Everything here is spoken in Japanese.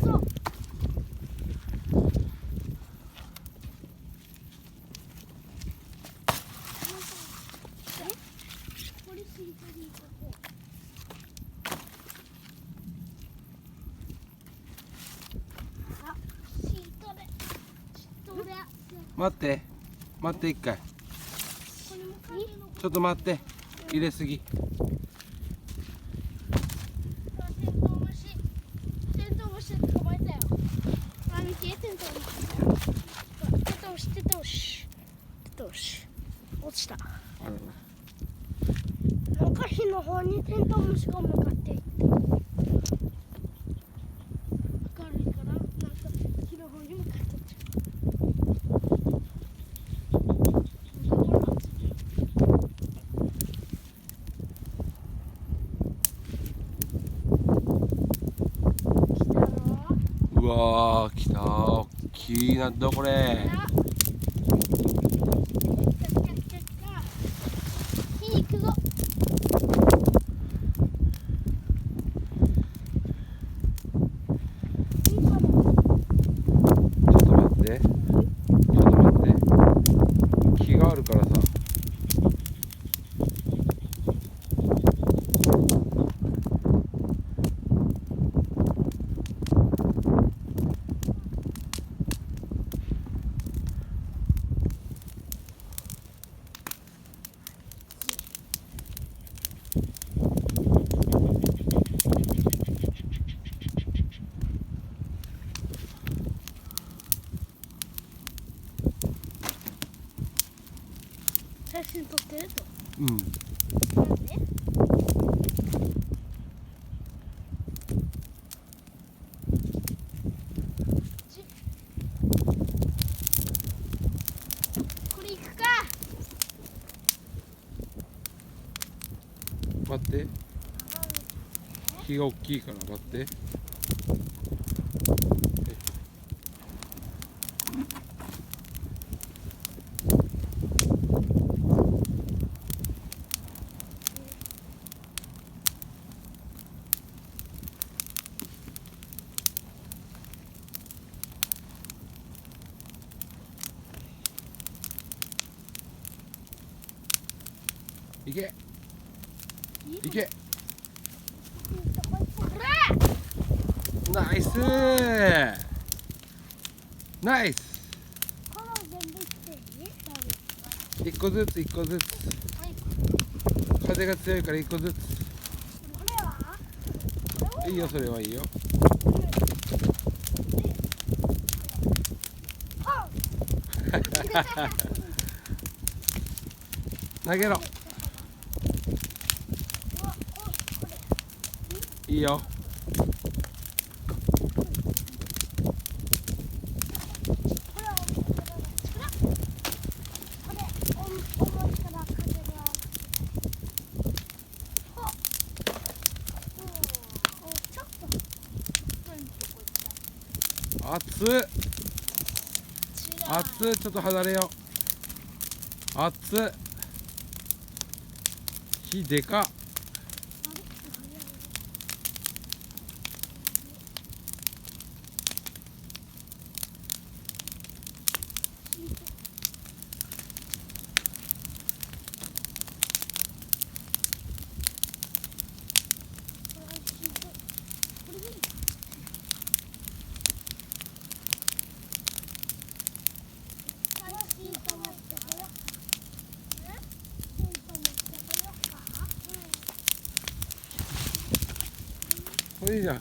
そう。待って待って一回ちょっと待って入れすぎ。テントウムシ捕まえたよ。あ、見て、テントウムシ。テントウムシ、テントウムシ。テントウムシ。落ちた。なんか火の方にテントウムシが向かっていって。明るいから、なんか火の方に向かっていってる。うわー来たー、大きいな。どこれ。火行くぞ。ちょっと待ってちょっと待って、木があるからさ。写真撮ってると。うん。なんで？これ行くか。待って。木が大きいから待って。いけいけ。ナイスーナイス。一個ずつ一個ずつ。風が強いから一個ずつ。いいよ、それはいいよ。投げろ。いいよ。熱っ熱っ、ちょっと離れよう。熱っ、火でかっ。これいいじゃん。